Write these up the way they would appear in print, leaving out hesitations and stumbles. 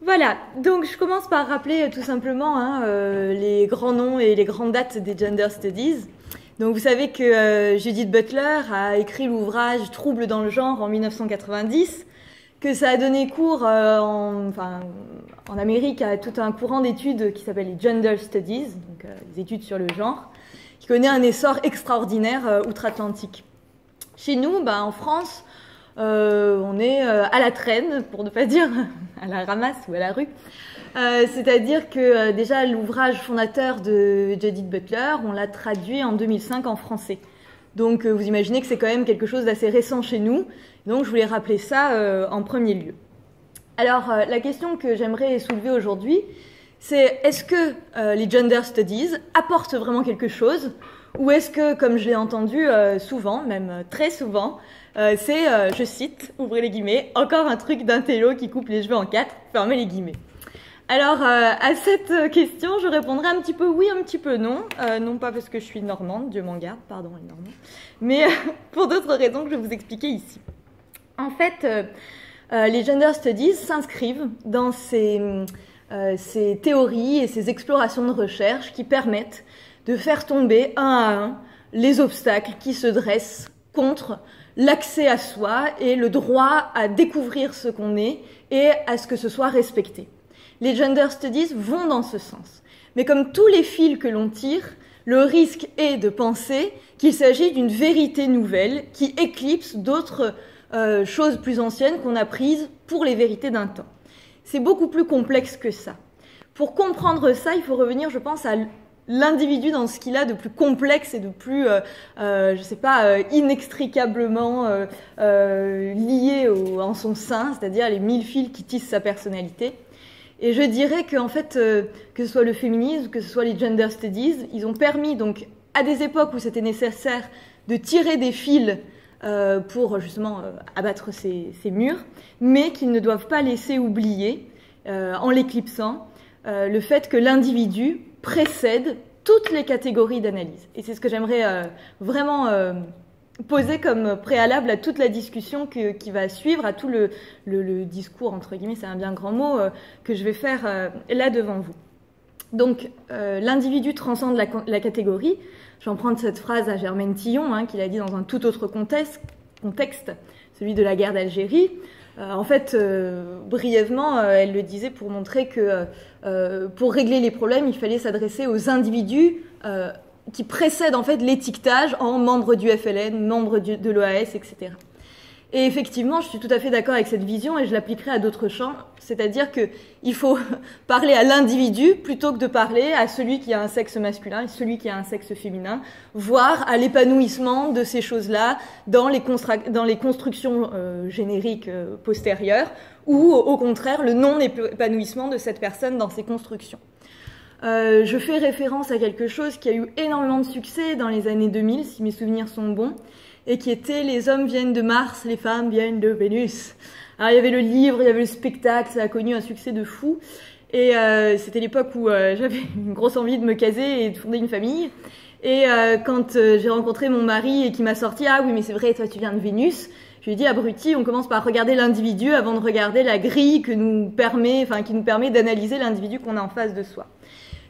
Voilà, donc je commence par rappeler tout simplement les grands noms et les grandes dates des Gender Studies. Donc vous savez que Judith Butler a écrit l'ouvrage Troubles dans le genre en 1990, que ça a donné cours en Amérique à tout un courant d'études qui s'appelle les Gender Studies, donc les études sur le genre, qui connaît un essor extraordinaire outre-Atlantique. Chez nous, en France, on est à la traîne, pour ne pas dire à la ramasse ou à la rue. C'est-à-dire que déjà l'ouvrage fondateur de Judith Butler, on l'a traduit en 2005 en français. Donc vous imaginez que c'est quand même quelque chose d'assez récent chez nous. Donc je voulais rappeler ça en premier lieu. Alors la question que j'aimerais soulever aujourd'hui, c'est est-ce que les Gender Studies apportent vraiment quelque chose ? Ou est-ce que, comme je l'ai entendu souvent, même très souvent, c'est, je cite, ouvrez les guillemets, encore un truc d'un télo qui coupe les cheveux en quatre, fermez les guillemets. Alors, à cette question, je répondrai un petit peu oui, un petit peu non. Non pas parce que je suis normande, Dieu m'en garde, pardon les normands, mais pour d'autres raisons que je vais vous expliquer ici. En fait, les Gender Studies s'inscrivent dans ces théories et ces explorations de recherche qui permettent de faire tomber un à un les obstacles qui se dressent contre l'accès à soi et le droit à découvrir ce qu'on est et à ce que ce soit respecté. Les Gender Studies vont dans ce sens. Mais comme tous les fils que l'on tire, le risque est de penser qu'il s'agit d'une vérité nouvelle qui éclipse d'autres choses plus anciennes qu'on a prises pour les vérités d'un temps. C'est beaucoup plus complexe que ça. Pour comprendre ça, il faut revenir, je pense, à l'individu dans ce qu'il a de plus complexe et de plus, inextricablement lié en son sein, c'est-à-dire les 1000 fils qui tissent sa personnalité. Et je dirais qu'en fait, que ce soit le féminisme, que ce soit les Gender Studies, ils ont permis donc à des époques où c'était nécessaire de tirer des fils pour justement abattre ces murs, mais qu'ils ne doivent pas laisser oublier, en l'éclipsant, le fait que l'individu précède toutes les catégories d'analyse. Et c'est ce que j'aimerais vraiment poser comme préalable à toute la discussion qui va suivre, à tout le discours, entre guillemets, c'est un bien grand mot, que je vais faire là devant vous. Donc, l'individu transcende la catégorie. J'emprunte cette phrase à Germaine Tillon, qu'il a dit dans un tout autre contexte, celui de la guerre d'Algérie. En fait, brièvement, elle le disait pour montrer que pour régler les problèmes, il fallait s'adresser aux individus qui précèdent en fait l'étiquetage en membres du FLN, membres de l'OAS, etc. Et effectivement, je suis tout à fait d'accord avec cette vision et je l'appliquerai à d'autres champs, c'est-à-dire qu'il faut parler à l'individu plutôt que de parler à celui qui a un sexe masculin et celui qui a un sexe féminin, voire à l'épanouissement de ces choses-là dans les constructions génériques postérieures ou au contraire le non-épanouissement de cette personne dans ces constructions. Je fais référence à quelque chose qui a eu énormément de succès dans les années 2000, si mes souvenirs sont bons, et qui était « Les hommes viennent de Mars, les femmes viennent de Vénus ». Alors il y avait le livre, il y avait le spectacle, ça a connu un succès de fou. Et c'était l'époque où j'avais une grosse envie de me caser et de fonder une famille. Et quand j'ai rencontré mon mari et qui m'a sorti « Ah oui, mais c'est vrai, toi tu viens de Vénus », je lui ai dit « Abruti, on commence par regarder l'individu avant de regarder la grille qui nous permet d'analyser l'individu qu'on a en face de soi ».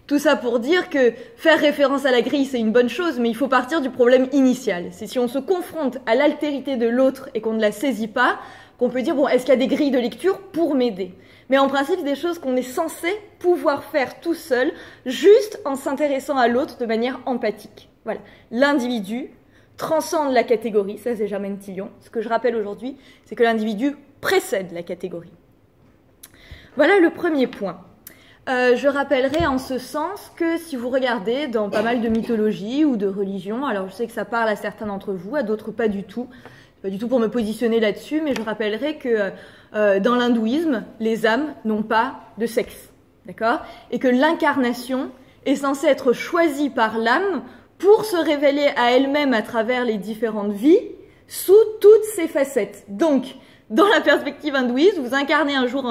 Tout ça pour dire que faire référence à la grille, c'est une bonne chose, mais il faut partir du problème initial. C'est si on se confronte à l'altérité de l'autre et qu'on ne la saisit pas, qu'on peut dire, bon, est-ce qu'il y a des grilles de lecture pour m'aider ? Mais en principe, c'est des choses qu'on est censé pouvoir faire tout seul, juste en s'intéressant à l'autre de manière empathique. Voilà. L'individu transcende la catégorie, ça c'est Germaine Tillon. Ce que je rappelle aujourd'hui, c'est que l'individu précède la catégorie. Voilà le premier point. Je rappellerai en ce sens que si vous regardez dans pas mal de mythologies ou de religions, alors je sais que ça parle à certains d'entre vous, à d'autres pas du tout pour me positionner là-dessus, mais je rappellerai que dans l'hindouisme, les âmes n'ont pas de sexe, d'accord ? Et que l'incarnation est censée être choisie par l'âme pour se révéler à elle-même à travers les différentes vies sous toutes ses facettes. Donc, dans la perspective hindouiste, vous incarnez un jour,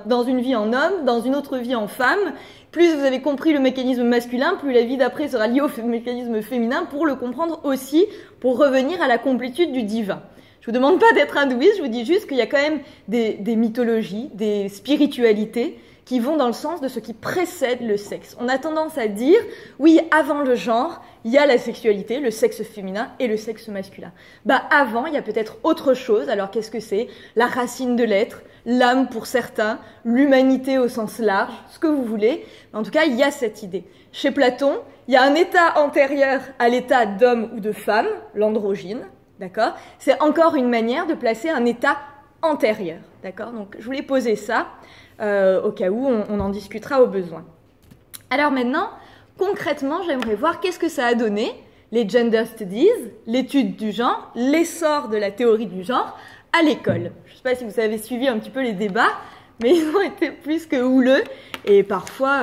dans une vie en homme, dans une autre vie en femme. Plus vous avez compris le mécanisme masculin, plus la vie d'après sera liée au mécanisme féminin pour le comprendre aussi, pour revenir à la complétude du divin. Je vous demande pas d'être hindouiste, je vous dis juste qu'il y a quand même des mythologies, des spiritualités qui vont dans le sens de ce qui précède le sexe. On a tendance à dire, oui, avant le genre, il y a la sexualité, le sexe féminin et le sexe masculin. Bah avant, il y a peut-être autre chose. Alors qu'est-ce que c'est? La racine de l'être, l'âme pour certains, l'humanité au sens large, ce que vous voulez. En tout cas, il y a cette idée. Chez Platon, il y a un état antérieur à l'état d'homme ou de femme, l'androgyne, d'accord? C'est encore une manière de placer un état antérieur, d'accord? Donc je voulais poser ça. Au cas où on en discutera au besoin. Alors maintenant, concrètement, j'aimerais voir qu'est-ce que ça a donné, les gender studies, l'étude du genre, l'essor de la théorie du genre à l'école. Je ne sais pas si vous avez suivi un petit peu les débats, mais ils ont été plus que houleux et parfois,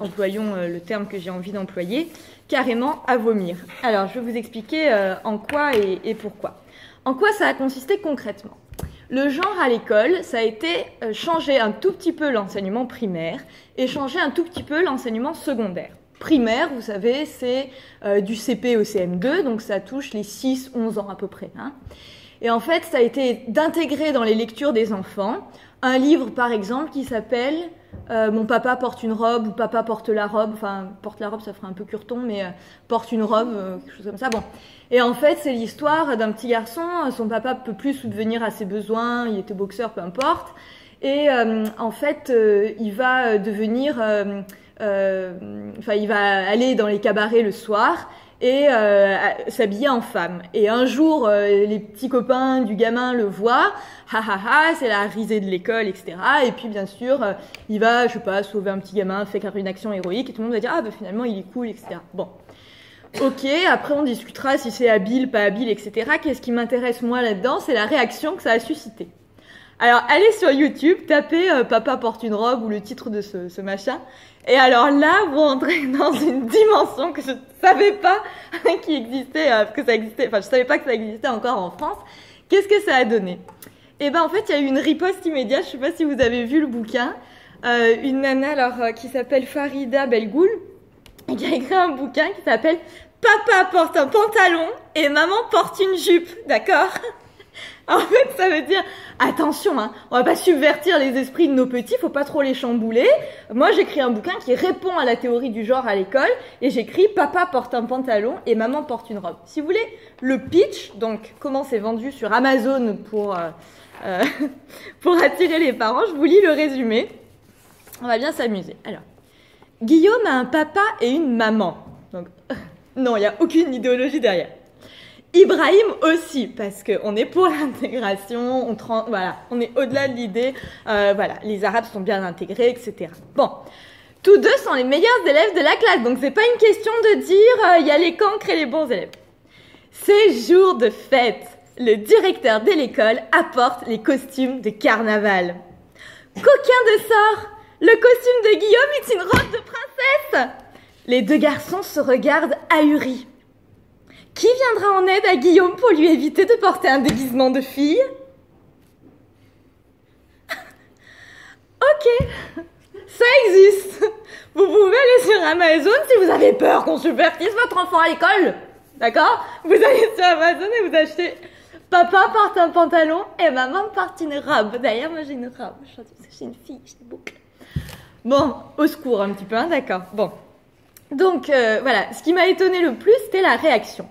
employons le terme que j'ai envie d'employer, carrément à vomir. Alors, je vais vous expliquer en quoi et pourquoi. En quoi ça a consisté concrètement? Le genre à l'école, ça a été changer un tout petit peu l'enseignement primaire et changer un tout petit peu l'enseignement secondaire. Primaire, vous savez, c'est du CP au CM2, donc ça touche les 6-11 ans à peu près. Hein. Et en fait, ça a été d'intégrer dans les lectures des enfants un livre, par exemple, qui s'appelle Mon papa porte une robe ou Papa porte la robe. Enfin, porte la robe, ça ferait un peu curton, mais porte une robe, quelque chose comme ça. Bon. Et en fait, c'est l'histoire d'un petit garçon. Son papa peut plus subvenir à ses besoins. Il était boxeur, peu importe. Et en fait, il va devenir... il va aller dans les cabarets le soir et s'habiller en femme. Et un jour, les petits copains du gamin le voient, c'est la risée de l'école, etc. Et puis, bien sûr, il va, je sais pas, sauver un petit gamin, faire une action héroïque, et tout le monde va dire, finalement, il est cool, etc. Bon. Ok, après on discutera si c'est habile, pas habile, etc. Qu'est-ce qui m'intéresse moi là-dedans? C'est la réaction que ça a suscité. Alors, allez sur YouTube, tapez Papa porte une robe ou le titre de ce machin. Et alors là, vous entrez dans une dimension que je ne savais pas qui existait, que ça existait. Enfin, je savais pas que ça existait encore en France. Qu'est-ce que ça a donné? Eh ben, en fait, il y a eu une riposte immédiate. Je sais pas si vous avez vu le bouquin. Une nana qui s'appelle Farida Belgoul, qui a écrit un bouquin qui s'appelle Papa porte un pantalon et maman porte une jupe, d'accord? En fait, ça veut dire, attention, hein, on va pas subvertir les esprits de nos petits, faut pas trop les chambouler. Moi, j'écris un bouquin qui répond à la théorie du genre à l'école, et j'écris Papa porte un pantalon et maman porte une robe. Si vous voulez, le pitch, donc comment c'est vendu sur Amazon pour attirer les parents, je vous lis le résumé. On va bien s'amuser. Alors, Guillaume a un papa et une maman. Donc, non, il n'y a aucune idéologie derrière. Ibrahim aussi, parce qu'on est pour l'intégration, on est au-delà de l'idée, les Arabes sont bien intégrés, etc. Bon, tous deux sont les meilleurs élèves de la classe, donc c'est pas une question de dire il y a les cancres et les bons élèves. C'est jour de fête, le directeur de l'école apporte les costumes de carnaval. Coquin de sort, le costume de Guillaume est une robe de princesse. Les deux garçons se regardent ahuris. Qui viendra en aide à Guillaume pour lui éviter de porter un déguisement de fille? Ok, ça existe. Vous pouvez aller sur Amazon si vous avez peur qu'on subvertisse votre enfant à l'école. D'accord? Vous allez sur Amazon et vous achetez Papa porte un pantalon et maman porte une robe. D'ailleurs, moi j'ai une robe. J'ai une fille, j'ai des boucles. Bon, au secours un petit peu, hein, d'accord. Bon. Donc, voilà, ce qui m'a étonné le plus, c'était la réaction.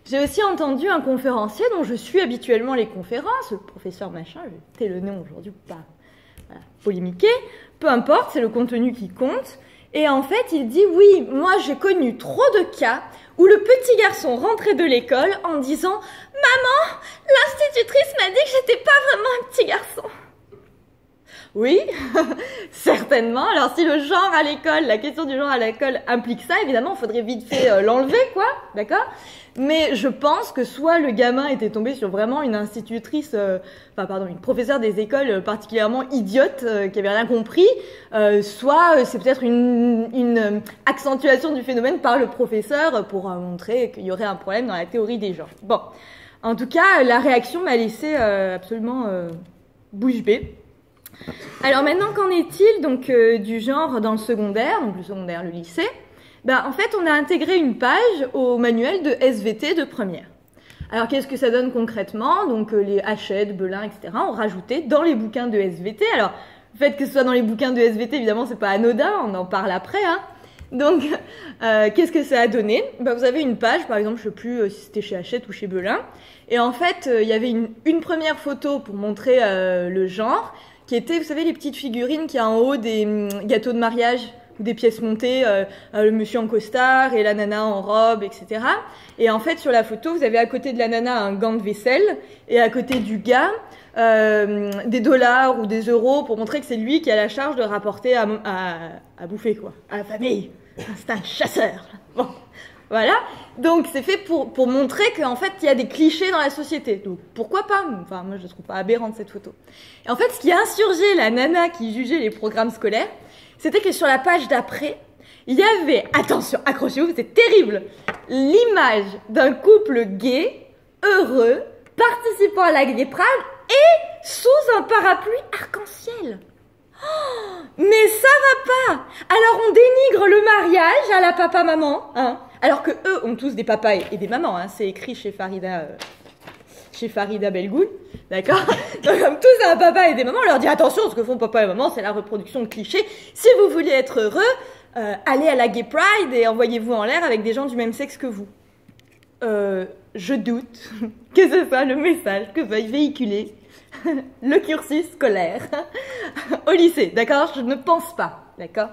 J'ai aussi entendu un conférencier dont je suis habituellement les conférences, le professeur machin, je vais ôter le nom aujourd'hui pour pas polémiquer, peu importe, c'est le contenu qui compte. Et en fait, il dit, oui, moi j'ai connu trop de cas où le petit garçon rentrait de l'école en disant « Maman, l'institutrice m'a dit que j'étais pas vraiment un petit garçon ». Oui, certainement. Alors si le genre à l'école, la question du genre à l'école implique ça, évidemment, il faudrait vite fait l'enlever, quoi, d'accord? Mais je pense que soit le gamin était tombé sur vraiment une institutrice, une professeure des écoles particulièrement idiote, qui avait rien compris, soit c'est peut-être une accentuation du phénomène par le professeur pour montrer qu'il y aurait un problème dans la théorie des genres. Bon, en tout cas, la réaction m'a laissé absolument bouche bée. Alors maintenant, qu'en est-il donc du genre dans le secondaire, donc le secondaire, le lycée? En fait, on a intégré une page au manuel de SVT de première. Alors qu'est-ce que ça donne concrètement? Donc les Hachette, Belin, etc. ont rajouté dans les bouquins de SVT. Alors le fait que ce soit dans les bouquins de SVT, évidemment, c'est pas anodin, on en parle après, hein. Donc, qu'est-ce que ça a donné? Vous avez une page, par exemple, je sais plus si c'était chez Hachette ou chez Belin, et en fait, il y avait une première photo pour montrer le genre, qui était, vous savez, les petites figurines qu'il y a en haut des gâteaux de mariage, ou des pièces montées, le monsieur en costard et la nana en robe, etc. Et en fait, sur la photo, vous avez à côté de la nana un gant de vaisselle, et à côté du gars, des dollars ou des euros pour montrer que c'est lui qui a la charge de rapporter à bouffer, quoi, à la famille. C'est un chasseur. Bon, voilà. Donc c'est fait pour montrer qu'en fait il y a des clichés dans la société. Donc pourquoi pas? Enfin moi je ne trouve pas aberrante cette photo. Et en fait ce qui a insurgé la nana qui jugeait les programmes scolaires, c'était que sur la page d'après, il y avait, attention, accrochez-vous, c'est terrible, l'image d'un couple gay, heureux, participant à la Gay Pride et sous un parapluie arc-en-ciel. Oh, mais ça va pas. Alors on dénigre le mariage à la papa-maman, hein, alors que eux ont tous des papas et des mamans, hein, c'est écrit chez Farida Belgoul, d'accord. Donc comme tous un papa et des mamans, on leur dit attention, ce que font papa et maman, c'est la reproduction de clichés. Si vous voulez être heureux, allez à la Gay Pride et envoyez-vous en l'air avec des gens du même sexe que vous. Je doute que ce soit le message que veuille véhiculer le cursus scolaire au lycée, d'accord? Je ne pense pas, d'accord?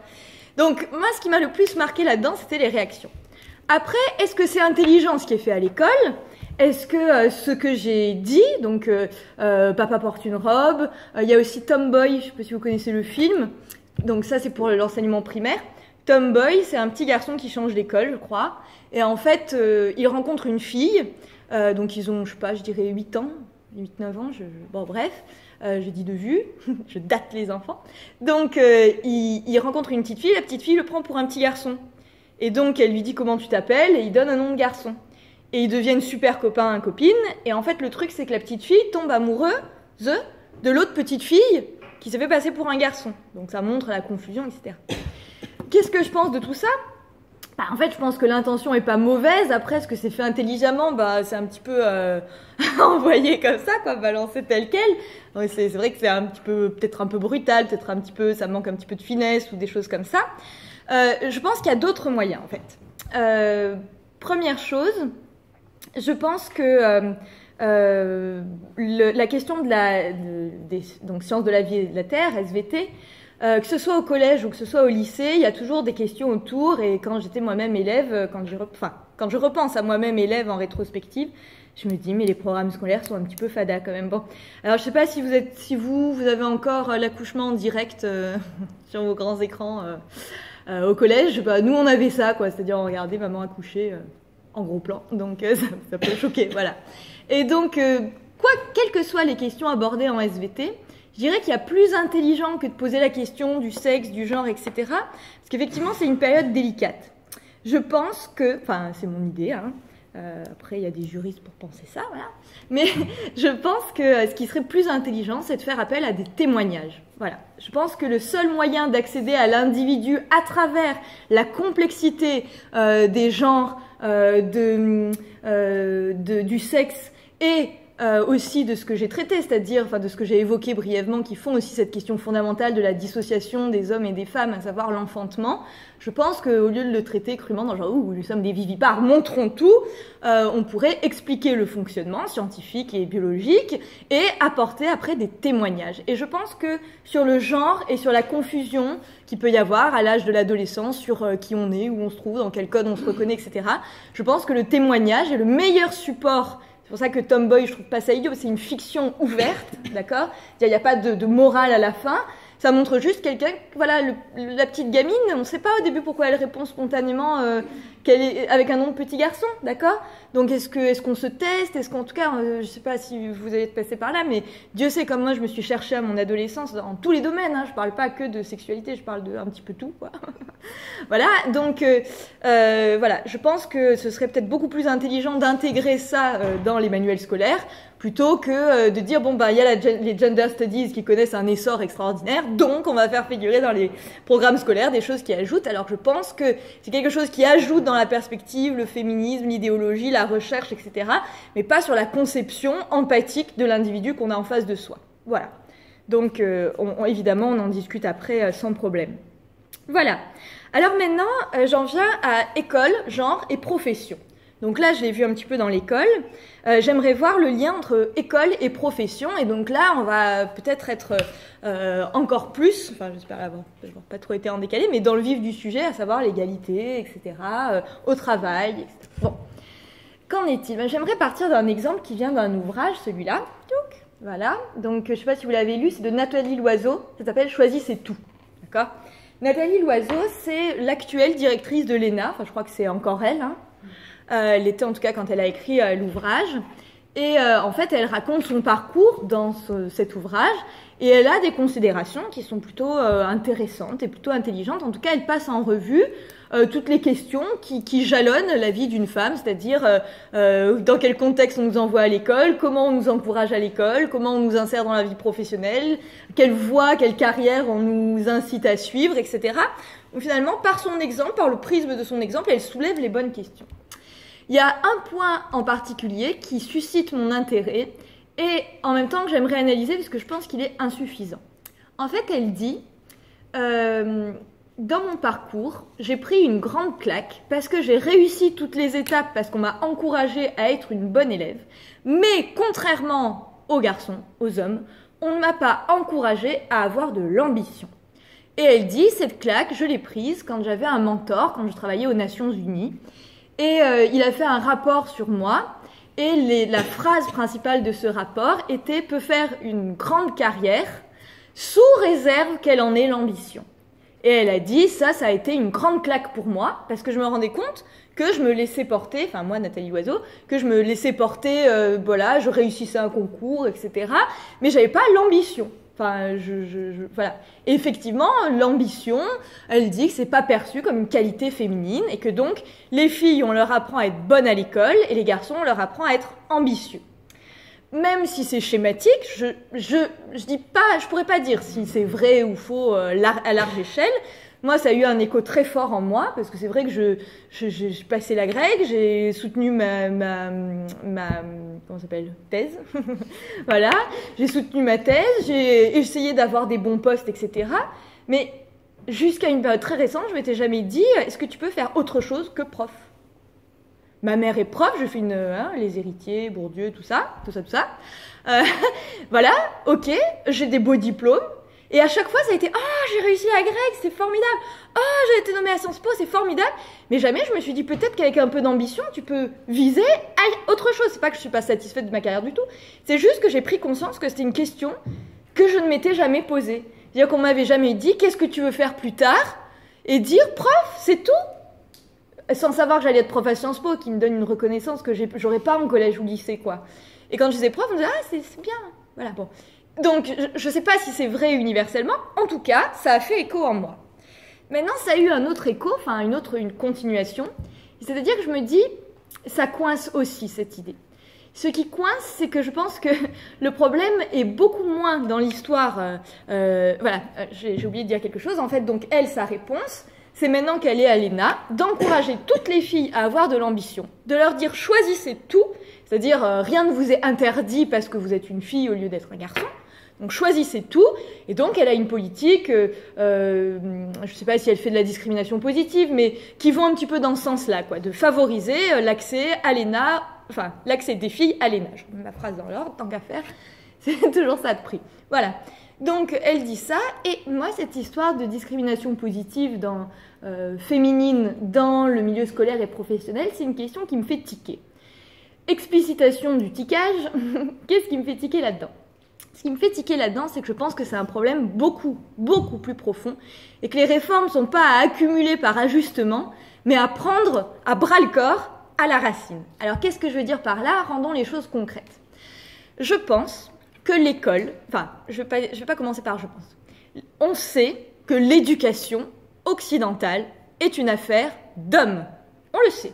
Donc, moi, ce qui m'a le plus marqué là-dedans, c'était les réactions. Après, est-ce que c'est intelligent ce qui est fait à l'école? Est-ce que ce que j'ai dit, donc papa porte une robe, il y a aussi Tomboy, je ne sais pas si vous connaissez le film, donc ça c'est pour l'enseignement primaire. Tomboy, c'est un petit garçon qui change d'école, je crois, et en fait, il rencontre une fille, donc ils ont, je sais pas, je dirais 8 ans, 8-9 ans, bon bref, je dis de vue, je date les enfants. Donc il rencontre une petite fille, la petite fille le prend pour un petit garçon. Et donc elle lui dit comment tu t'appelles, et il donne un nom de garçon. Et ils deviennent super copains, copines, et en fait le truc c'est que la petite fille tombe amoureuse de l'autre petite fille qui s'est fait passer pour un garçon. Donc ça montre la confusion, etc. Qu'est-ce que je pense de tout ça? En fait, je pense que l'intention est pas mauvaise. Après, est-ce que c'est fait intelligemment? C'est un petit peu envoyé comme ça, quoi, balancé tel quel. C'est vrai que c'est un petit peu, peut-être un peu brutal, peut-être un petit peu, ça manque un petit peu de finesse ou des choses comme ça. Je pense qu'il y a d'autres moyens, en fait. Première chose, je pense que la question des donc sciences de la vie et de la terre, SVT. Que ce soit au collège ou que ce soit au lycée, il y a toujours des questions autour. Et quand j'étais moi-même élève, quand je repense à moi-même élève en rétrospective, je me dis mais les programmes scolaires sont un petit peu fada quand même. Bon, alors je sais pas si vous avez encore l'accouchement en direct sur vos grands écrans au collège. Nous on avait ça, quoi, c'est-à-dire on regardait maman accoucher en gros plan, donc ça peut choquer, voilà. Et donc quelles que soient les questions abordées en SVT, je dirais qu'il y a plus intelligent que de poser la question du sexe, du genre, etc. Parce qu'effectivement, c'est une période délicate. Je pense que, enfin, c'est mon idée, hein. Après, il y a des juristes pour penser ça, voilà. Mais je pense que ce qui serait plus intelligent, c'est de faire appel à des témoignages. Voilà. Je pense que le seul moyen d'accéder à l'individu à travers la complexité des genres, du sexe et aussi de ce que j'ai traité, c'est-à-dire de ce que j'ai évoqué brièvement, qui font aussi cette question fondamentale de la dissociation des hommes et des femmes, à savoir l'enfantement. Je pense qu'au lieu de le traiter crûment dans genre « nous sommes des vivipares, montrons tout », on pourrait expliquer le fonctionnement scientifique et biologique et apporter après des témoignages. Et je pense que sur le genre et sur la confusion qu'il peut y avoir à l'âge de l'adolescence sur qui on est, où on se trouve, dans quel code on se reconnaît, etc., je pense que le témoignage est le meilleur support. C'est pour ça que Tomboy, je trouve pas ça idiot, c'est une fiction ouverte, d'accord? Il n'y a pas de morale à la fin. Ça montre juste quelqu'un, voilà, la petite gamine, on ne sait pas au début pourquoi elle répond spontanément qu'elle est avec un nom de petit garçon, d'accord? Donc est-ce qu'on se teste? Est-ce qu'en tout cas, je ne sais pas si vous allez être passé par là, mais Dieu sait comme moi je me suis cherchée à mon adolescence dans tous les domaines, hein, je ne parle pas que de sexualité, je parle de un petit peu tout, quoi. Voilà, donc voilà, je pense que ce serait peut-être beaucoup plus intelligent d'intégrer ça dans les manuels scolaires, plutôt que de dire bon bah il y a les gender studies qui connaissent un essor extraordinaire, donc on va faire figurer dans les programmes scolaires des choses qui ajoutent. Alors je pense que c'est quelque chose qui ajoute dans la perspective le féminisme, l'idéologie, la recherche, etc., mais pas sur la conception empathique de l'individu qu'on a en face de soi. Voilà. Donc évidemment on en discute après sans problème. Voilà. Alors maintenant j'en viens à école, genre et profession. Donc là, je l'ai vu un petit peu dans l'école. J'aimerais voir le lien entre école et profession. Et donc là, on va peut-être être encore plus, enfin j'espère avoir pas trop été en décalé, mais dans le vif du sujet, à savoir l'égalité, etc., au travail, etc. Bon, qu'en est-il? J'aimerais partir d'un exemple qui vient d'un ouvrage, celui-là. Voilà, donc je ne sais pas si vous l'avez lu, c'est de Nathalie Loiseau, ça s'appelle « Choisissez tout ». D'accord? Nathalie Loiseau, c'est l'actuelle directrice de l'ENA, enfin je crois que c'est encore elle, hein. Elle était en tout cas quand elle a écrit l'ouvrage. Et en fait, elle raconte son parcours dans cet ouvrage. Et elle a des considérations qui sont plutôt intéressantes et plutôt intelligentes. En tout cas, elle passe en revue toutes les questions qui jalonnent la vie d'une femme, c'est-à-dire dans quel contexte on nous envoie à l'école, comment on nous encourage à l'école, comment on nous insère dans la vie professionnelle, quelle voie, quelle carrière on nous incite à suivre, etc. Donc finalement, par son exemple, par le prisme de son exemple, elle soulève les bonnes questions. Il y a un point en particulier qui suscite mon intérêt et en même temps que j'aimerais analyser parce que je pense qu'il est insuffisant. En fait, elle dit dans mon parcours, j'ai pris une grande claque parce que j'ai réussi toutes les étapes parce qu'on m'a encouragée à être une bonne élève. Mais contrairement aux garçons, aux hommes, on ne m'a pas encouragée à avoir de l'ambition. Et elle dit, cette claque, je l'ai prise quand j'avais un mentor, quand je travaillais aux Nations Unies. Et il a fait un rapport sur moi et la phrase principale de ce rapport était « peut faire une grande carrière sous réserve qu'elle en ait l'ambition ». Et elle a dit ça a été une grande claque pour moi parce que je me rendais compte que je me laissais porter, enfin moi Nathalie Loiseau, que je me laissais porter, voilà, je réussissais un concours, etc. Mais j'avais pas l'ambition. Enfin, voilà. Et effectivement, l'ambition, elle dit que c'est pas perçu comme une qualité féminine et que donc les filles, on leur apprend à être bonnes à l'école et les garçons, on leur apprend à être ambitieux. Même si c'est schématique, je dis pas, je pourrais pas dire si c'est vrai ou faux à large échelle. Moi, ça a eu un écho très fort en moi, parce que c'est vrai que j'ai passé la grecque, j'ai soutenu ma comment ça s'appelle, thèse. Voilà, j'ai soutenu ma thèse, j'ai essayé d'avoir des bons postes, etc. Mais jusqu'à une période très récente, je m'étais jamais dit, est-ce que tu peux faire autre chose que prof? Ma mère est prof, je fais les héritiers, Bourdieu, tout ça. Voilà, ok, j'ai des beaux diplômes. Et à chaque fois, ça a été « Oh, j'ai réussi la grecque, c'est formidable. Oh, j'ai été nommée à Sciences Po, c'est formidable. » Mais jamais je me suis dit peut-être qu'avec un peu d'ambition, tu peux viser à autre chose. C'est pas que je suis pas satisfaite de ma carrière du tout. C'est juste que j'ai pris conscience que c'était une question que je ne m'étais jamais posée. C'est-à-dire qu'on m'avait jamais dit « Qu'est-ce que tu veux faire plus tard ?» Et dire « Prof, c'est tout !» Sans savoir que j'allais être prof à Sciences Po, qui me donne une reconnaissance que j'aurais pas en collège ou lycée, quoi. Et quand je disais prof, on me disait « Ah, c'est bien. » Voilà, bon. Donc, je ne sais pas si c'est vrai universellement. En tout cas, ça a fait écho en moi. Maintenant, ça a eu un autre écho, enfin une continuation. C'est-à-dire que je me dis, ça coince aussi, cette idée. Ce qui coince, c'est que je pense que le problème est beaucoup moins dans l'histoire... voilà, j'ai oublié de dire quelque chose. En fait, donc, elle, sa réponse, c'est maintenant qu'elle est à l'ENA, d'encourager toutes les filles à avoir de l'ambition, de leur dire « choisissez tout », c'est-à-dire rien ne vous est interdit parce que vous êtes une fille au lieu d'être un garçon. Donc choisissez tout, et donc elle a une politique, je ne sais pas si elle fait de la discrimination positive, mais qui vont un petit peu dans ce sens-là, quoi, de favoriser l'accès à l'ENA, enfin l'accès des filles à l'ENA. Je mets ma phrase dans l'ordre, tant qu'à faire, c'est toujours ça de prix. Voilà. Donc elle dit ça, et moi cette histoire de discrimination positive féminine dans le milieu scolaire et professionnel, c'est une question qui me fait tiquer. Explicitation du tiquage, qu'est-ce qui me fait tiquer là-dedans ? Ce qui me fait tiquer là-dedans, c'est que je pense que c'est un problème beaucoup, beaucoup plus profond et que les réformes ne sont pas à accumuler par ajustement, mais à prendre à bras-le-corps à la racine. Alors, qu'est-ce que je veux dire par là ? Rendons les choses concrètes. Je pense que l'école... Enfin, je vais pas commencer par « je pense ». On sait que l'éducation occidentale est une affaire d'hommes. On le sait.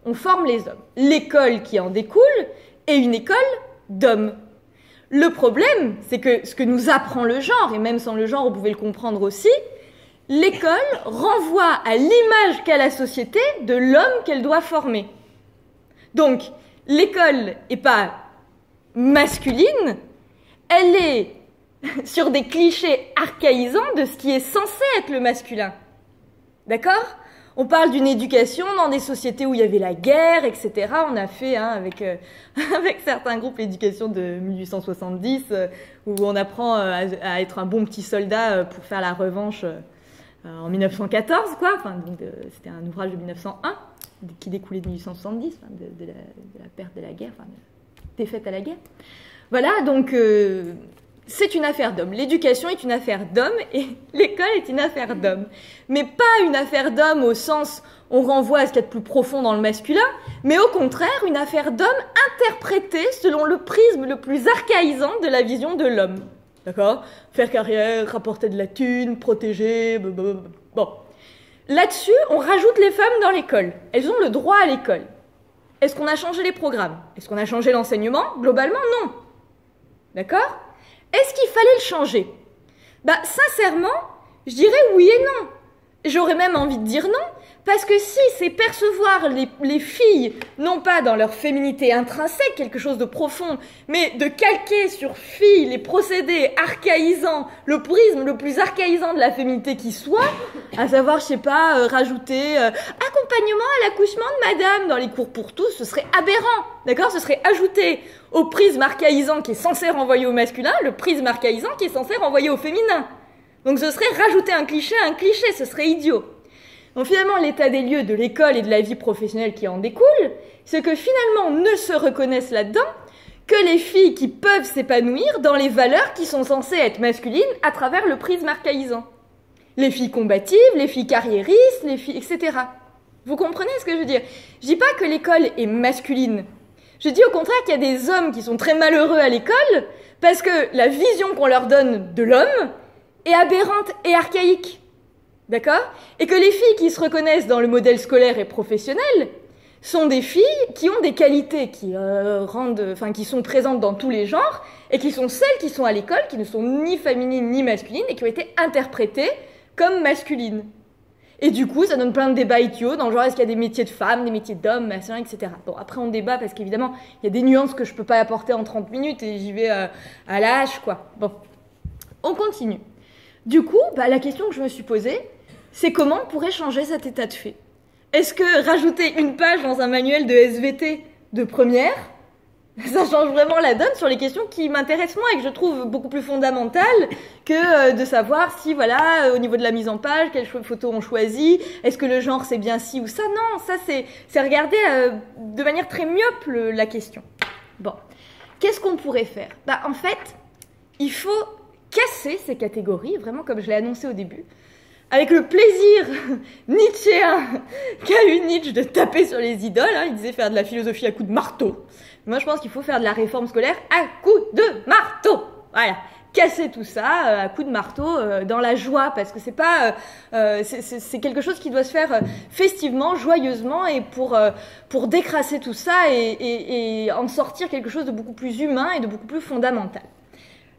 On forme les hommes. L'école qui en découle est une école d'hommes. Le problème, c'est que ce que nous apprend le genre, et même sans le genre, vous pouvez le comprendre aussi, l'école renvoie à l'image qu'a la société de l'homme qu'elle doit former. Donc, l'école n'est pas masculine, elle est sur des clichés archaïsants de ce qui est censé être le masculin. D'accord ? On parle d'une éducation dans des sociétés où il y avait la guerre, etc. On a fait avec certains groupes l'éducation de 1870, où on apprend à être un bon petit soldat pour faire la revanche en 1914, quoi. Enfin, c'était un ouvrage de 1901 qui découlait de 1870, de la perte de la guerre, enfin, de défaite à la guerre. Voilà, donc c'est une affaire d'hommes. L'éducation est une affaire d'hommes et l'école est une affaire d'hommes. Mais pas une affaire d'hommes au sens on renvoie à ce qu'il y a de plus profond dans le masculin, mais au contraire une affaire d'hommes interprétée selon le prisme le plus archaïsant de la vision de l'homme. D'accord ? Faire carrière, rapporter de la thune, protéger, blablabla. Bon. Là-dessus, on rajoute les femmes dans l'école. Elles ont le droit à l'école. Est-ce qu'on a changé les programmes ? Est-ce qu'on a changé l'enseignement ? Globalement, non. D'accord ? Est-ce qu'il fallait le changer ? Sincèrement, je dirais oui et non. J'aurais même envie de dire non, parce que si c'est percevoir les filles, non pas dans leur féminité intrinsèque, quelque chose de profond, mais de calquer sur filles les procédés archaïsants, le prisme le plus archaïsant de la féminité qui soit, à savoir, je sais pas, rajouter accompagnement à l'accouchement de madame dans les cours pour tous, ce serait aberrant, d'accord ? Ce serait ajouter au prisme archaïsant qui est censé renvoyer au masculin, le prisme archaïsant qui est censé renvoyer au féminin. Donc ce serait rajouter un cliché à un cliché, ce serait idiot. Donc finalement, l'état des lieux de l'école et de la vie professionnelle qui en découle, c'est que finalement ne se reconnaissent là-dedans que les filles qui peuvent s'épanouir dans les valeurs qui sont censées être masculines à travers le prisme archaïsant. Les filles combatives, les filles carriéristes, les filles, etc. Vous comprenez ce que je veux dire ? Je dis pas que l'école est masculine. Je dis au contraire qu'il y a des hommes qui sont très malheureux à l'école parce que la vision qu'on leur donne de l'homme est aberrante et archaïque. D'accord ? Et que les filles qui se reconnaissent dans le modèle scolaire et professionnel sont des filles qui ont des qualités qui sont présentes dans tous les genres et qui sont celles qui sont à l'école, qui ne sont ni féminines ni masculines et qui ont été interprétées comme masculines. Et du coup, ça donne plein de débats idiots dans le genre est-ce qu'il y a des métiers de femmes, des métiers d'hommes, machin, etc. Bon, après on débat parce qu'évidemment, il y a des nuances que je peux pas apporter en 30 minutes et j'y vais à la hache, quoi. Bon, on continue. Du coup, la question que je me suis posée, c'est comment on pourrait changer cet état de fait ? Est-ce que rajouter une page dans un manuel de SVT de première, ça change vraiment la donne sur les questions qui m'intéressent moi et que je trouve beaucoup plus fondamentales que de savoir si, voilà, au niveau de la mise en page, quelles photos on choisit, est-ce que le genre c'est bien ci ou ça ? Non, ça c'est regarder de manière très myope la question. Bon, qu'est-ce qu'on pourrait faire ? En fait, il faut casser ces catégories, vraiment comme je l'ai annoncé au début, avec le plaisir nietzschéen qu'a eu Nietzsche de taper sur les idoles. Il disait faire de la philosophie à coups de marteau. Moi, je pense qu'il faut faire de la réforme scolaire à coups de marteau. Voilà, casser tout ça à coups de marteau dans la joie, parce que c'est pas, c'est quelque chose qui doit se faire festivement, joyeusement, et pour décrasser tout ça et en sortir quelque chose de beaucoup plus humain et de beaucoup plus fondamental.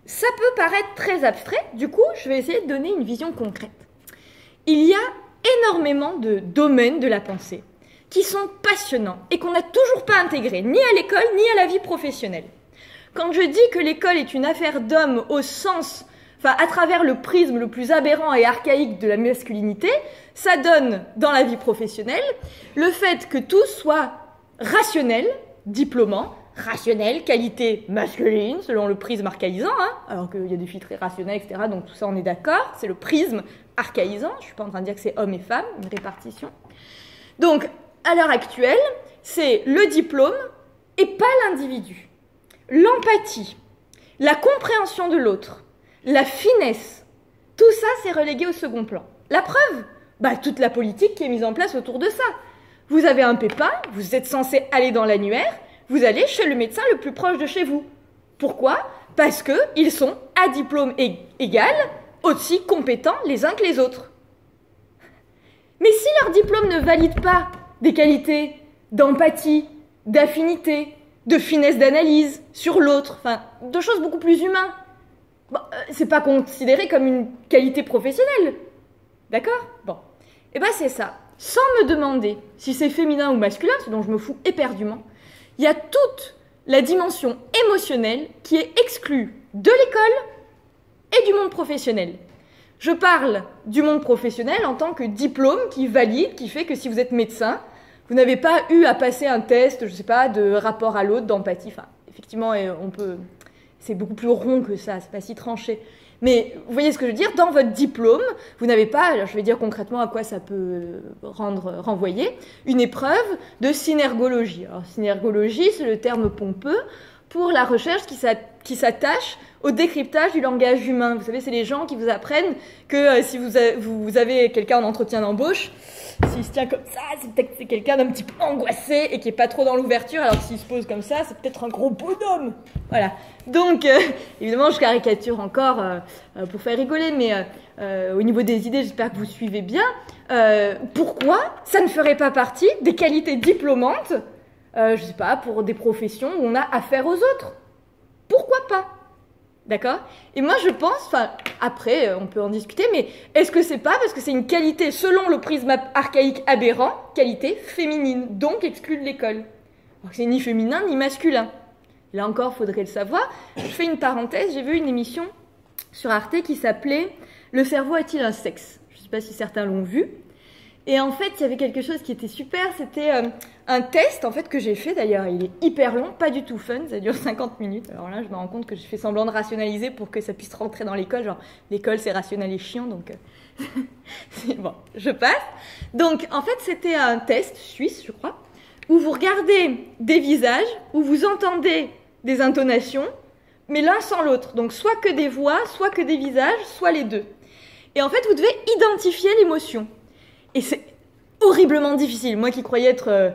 Ça peut paraître très abstrait, du coup, je vais essayer de donner une vision concrète. Il y a énormément de domaines de la pensée qui sont passionnants et qu'on n'a toujours pas intégrés, ni à l'école, ni à la vie professionnelle. Quand je dis que l'école est une affaire d'hommes au sens, à travers le prisme le plus aberrant et archaïque de la masculinité, ça donne, dans la vie professionnelle, le fait que tout soit rationnel, diplômant, rationnel, qualité masculine, selon le prisme archaïsant, alors qu'il y a des filles très rationnelles, etc., donc tout ça on est d'accord, c'est le prisme archaïsant, je ne suis pas en train de dire que c'est hommes et femmes, une répartition. Donc, à l'heure actuelle, c'est le diplôme et pas l'individu. L'empathie, la compréhension de l'autre, la finesse, tout ça c'est relégué au second plan. La preuve ? Toute la politique qui est mise en place autour de ça. Vous avez un pépin, vous êtes censé aller dans l'annuaire, vous allez chez le médecin le plus proche de chez vous. Pourquoi ? Parce qu'ils sont, à diplôme égal, aussi compétents les uns que les autres. Mais si leur diplôme ne valide pas des qualités d'empathie, d'affinité, de finesse d'analyse sur l'autre, enfin, de choses beaucoup plus humaines. Bon, c'est pas considéré comme une qualité professionnelle. D'accord? Bon. Et ben c'est ça. Sans me demander si c'est féminin ou masculin, ce dont je me fous éperdument, il y a toute la dimension émotionnelle qui est exclue de l'école et du monde professionnel. Je parle du monde professionnel en tant que diplôme qui valide, qui fait que si vous êtes médecin, vous n'avez pas eu à passer un test, je sais pas, de rapport à l'autre, d'empathie. Enfin, effectivement, on peut... C'est beaucoup plus rond que ça, c'est pas si tranché. Mais vous voyez ce que je veux dire? Dans votre diplôme, vous n'avez pas, alors je vais dire concrètement à quoi ça peut renvoyer, une épreuve de synergologie. Alors synergologie, c'est le terme pompeux pour la recherche qui s'attache au décryptage du langage humain. Vous savez, c'est les gens qui vous apprennent que si vous avez quelqu'un en entretien d'embauche, s'il se tient comme ça, c'est peut-être c'est quelqu'un d'un petit peu angoissé et qui est pas trop dans l'ouverture, alors que s'il se pose comme ça, c'est peut-être un gros bonhomme. Voilà. Donc, évidemment, je caricature encore pour faire rigoler, mais au niveau des idées, j'espère que vous suivez bien. Pourquoi ça ne ferait pas partie des qualités diplômantes, je sais pas, pour des professions où on a affaire aux autres? Pourquoi pas? D'accord? Et moi, je pense, enfin, après, on peut en discuter, mais est-ce que c'est pas parce que c'est une qualité, selon le prisme archaïque aberrant, qualité féminine, donc exclue de l'école? Alors que c'est ni féminin ni masculin. Là encore, faudrait le savoir. Je fais une parenthèse, j'ai vu une émission sur Arte qui s'appelait « Le cerveau a-t-il un sexe ?» Je ne sais pas si certains l'ont vu. Et en fait, il y avait quelque chose qui était super, c'était un test en fait que j'ai fait, d'ailleurs il est hyper long, pas du tout fun, ça dure 50 minutes. Alors là, je me rends compte que je fais semblant de rationaliser pour que ça puisse rentrer dans l'école, genre l'école c'est rationnel et chiant, donc bon, je passe. Donc en fait, c'était un test suisse, je crois, où vous regardez des visages, où vous entendez des intonations, mais l'un sans l'autre. Donc soit que des voix, soit que des visages, soit les deux. Et en fait, vous devez identifier l'émotion. Et c'est horriblement difficile. Moi qui croyais être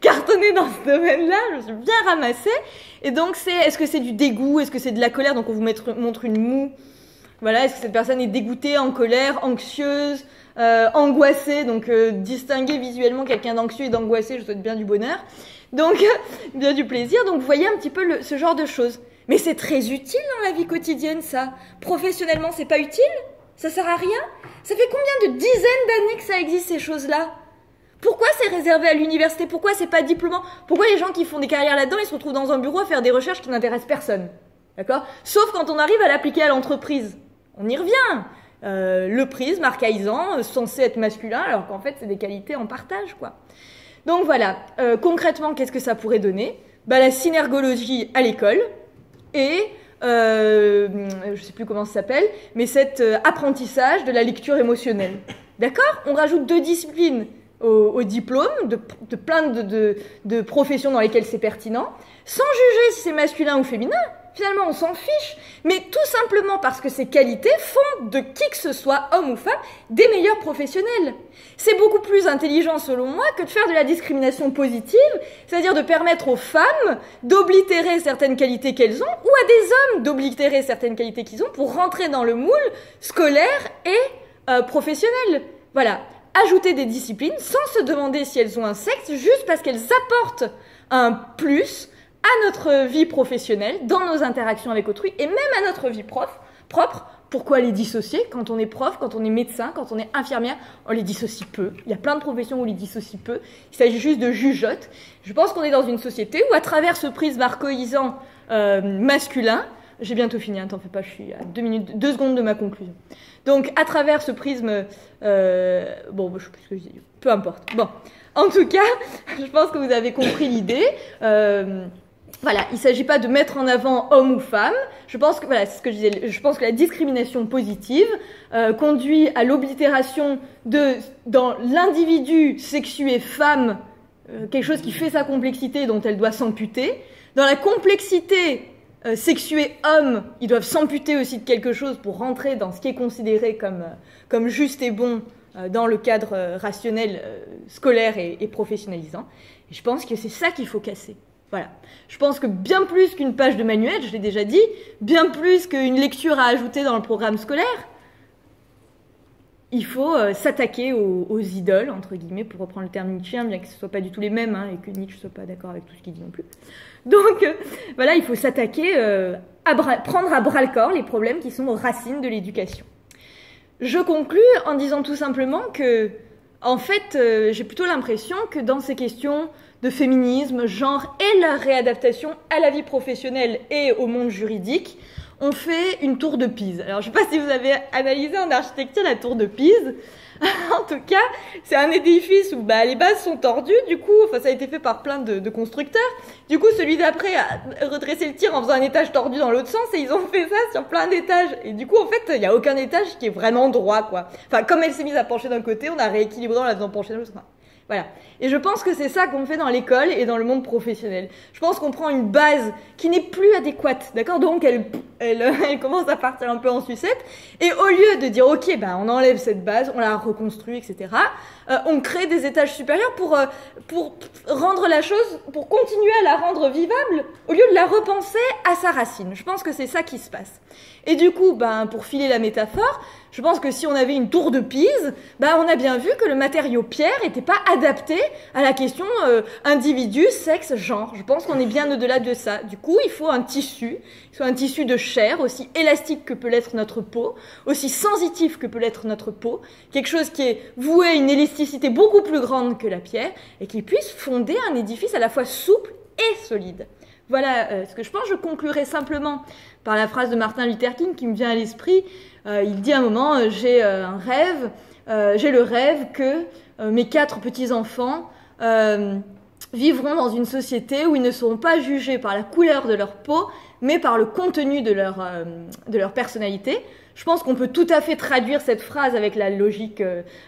cartonnée dans ce domaine-là, je me suis bien ramassée. Et donc, est-ce que c'est du dégoût? Est-ce que c'est de la colère? Donc, on vous montre une moue. Voilà, est-ce que cette personne est dégoûtée, en colère, anxieuse, angoissée? Donc, distinguer visuellement quelqu'un d'anxieux et d'angoissé, je souhaite bien du bonheur. Donc, bien du plaisir. Donc, vous voyez un petit peu ce genre de choses. Mais c'est très utile dans la vie quotidienne, ça. Professionnellement, c'est pas utile? Ça sert à rien? Ça fait combien de dizaines d'années que ça existe, ces choses-là? Pourquoi c'est réservé à l'université? Pourquoi c'est pas diplômant? Pourquoi les gens qui font des carrières là-dedans, ils se retrouvent dans un bureau à faire des recherches qui n'intéressent personne? D'accord? Sauf quand on arrive à l'appliquer à l'entreprise. On y revient. Le prisme archaïsant, censé être masculin, alors qu'en fait, c'est des qualités en partage, quoi. Donc voilà. Concrètement, qu'est-ce que ça pourrait donner? Bah, la synergologie à l'école et... je ne sais plus comment ça s'appelle, mais cet apprentissage de la lecture émotionnelle. D'accord? On rajoute 2 disciplines au diplôme, de plein de professions dans lesquelles c'est pertinent, sans juger si c'est masculin ou féminin. Finalement, on s'en fiche, mais tout simplement parce que ces qualités font de qui que ce soit, homme ou femme, des meilleurs professionnels. C'est beaucoup plus intelligent, selon moi, que de faire de la discrimination positive, c'est-à-dire de permettre aux femmes d'oblitérer certaines qualités qu'elles ont, ou à des hommes d'oblitérer certaines qualités qu'ils ont pour rentrer dans le moule scolaire et professionnel. Voilà. Ajouter des disciplines sans se demander si elles ont un sexe, juste parce qu'elles apportent un plus à notre vie professionnelle, dans nos interactions avec autrui, et même à notre vie propre. Pourquoi les dissocier? Quand on est prof, quand on est médecin, quand on est infirmière, on les dissocie peu. Il y a plein de professions où on les dissocie peu. Il s'agit juste de jugeote. Je pense qu'on est dans une société où, à travers ce prisme archaïsant masculin, j'ai bientôt fini, hein, t'en fais pas, je suis à 2 secondes de ma conclusion. Donc, à travers ce prisme, bon, je sais plus ce que je dis, peu importe. Bon, en tout cas, je pense que vous avez compris l'idée. Voilà, il ne s'agit pas de mettre en avant homme ou femme. Je pense que, voilà, c'est ce que je disais, je pense que la discrimination positive conduit à l'oblitération dans l'individu sexué femme, quelque chose qui fait sa complexité dont elle doit s'amputer. Dans la complexité sexuée homme, ils doivent s'amputer aussi de quelque chose pour rentrer dans ce qui est considéré comme juste et bon dans le cadre rationnel, scolaire et professionnalisant. Et je pense que c'est ça qu'il faut casser. Voilà. Je pense que bien plus qu'une page de manuel, je l'ai déjà dit, bien plus qu'une lecture à ajouter dans le programme scolaire, il faut s'attaquer aux idoles, entre guillemets, pour reprendre le terme nietzschéen, bien que ce ne soit pas du tout les mêmes, hein, et que Nietzsche ne soit pas d'accord avec tout ce qu'il dit non plus. Donc, voilà, il faut s'attaquer, prendre à bras-le-corps les problèmes qui sont aux racines de l'éducation. Je conclus en disant tout simplement que, en fait, j'ai plutôt l'impression que dans ces questions de féminisme, genre et la réadaptation à la vie professionnelle et au monde juridique, on fait une tour de Pise. Alors, je ne sais pas si vous avez analysé en architecture la tour de Pise. En tout cas, c'est un édifice où les bases sont tordues, du coup, ça a été fait par plein de constructeurs. Du coup, celui d'après a redressé le tir en faisant un étage tordu dans l'autre sens, et ils ont fait ça sur plein d'étages. Et du coup, en fait, il n'y a aucun étage qui est vraiment droit, quoi. Enfin, comme elle s'est mise à pencher d'un côté, on a rééquilibré en la faisant pencher de l'autre. Voilà. Et je pense que c'est ça qu'on fait dans l'école et dans le monde professionnel. Je pense qu'on prend une base qui n'est plus adéquate, d'accord? Donc elle commence à partir un peu en sucette. Et au lieu de dire, ok, on enlève cette base, on la reconstruit, etc., on crée des étages supérieurs pour rendre la chose, pour continuer à la rendre vivable, au lieu de la repenser à sa racine. Je pense que c'est ça qui se passe. Et du coup, pour filer la métaphore, je pense que si on avait une tour de Pise, on a bien vu que le matériau pierre n'était pas adapté à la question individu, sexe, genre. Je pense qu'on est bien au-delà de ça. Du coup, il faut un tissu de chair, aussi élastique que peut l'être notre peau, aussi sensitif que peut l'être notre peau, quelque chose qui est voué à une élasticité beaucoup plus grande que la pierre, et qui puisse fonder un édifice à la fois souple et solide. Voilà ce que je pense. Je conclurai simplement par la phrase de Martin Luther King qui me vient à l'esprit. Il dit à un moment, j'ai un rêve, j'ai le rêve que mes 4 petits-enfants vivront dans une société où ils ne seront pas jugés par la couleur de leur peau, mais par le contenu de leur personnalité. Je pense qu'on peut tout à fait traduire cette phrase avec la logique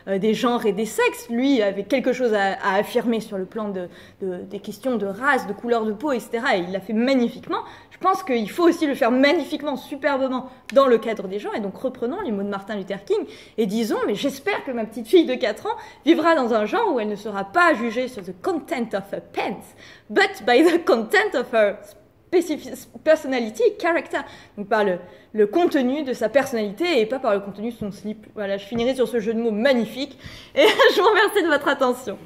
des genres et des sexes. Lui avait quelque chose à affirmer sur le plan des questions de race, de couleur de peau, etc. Et il l'a fait magnifiquement. Je pense qu'il faut aussi le faire magnifiquement, superbement dans le cadre des genres. Et donc reprenons les mots de Martin Luther King et disons, mais j'espère que ma petite fille de 4 ans vivra dans un genre où elle ne sera pas jugée sur the content of her pants, but by the content of her personality, character, donc par le contenu de sa personnalité et pas par le contenu de son slip. Voilà, je finirai sur ce jeu de mots magnifique et je vous remercie de votre attention.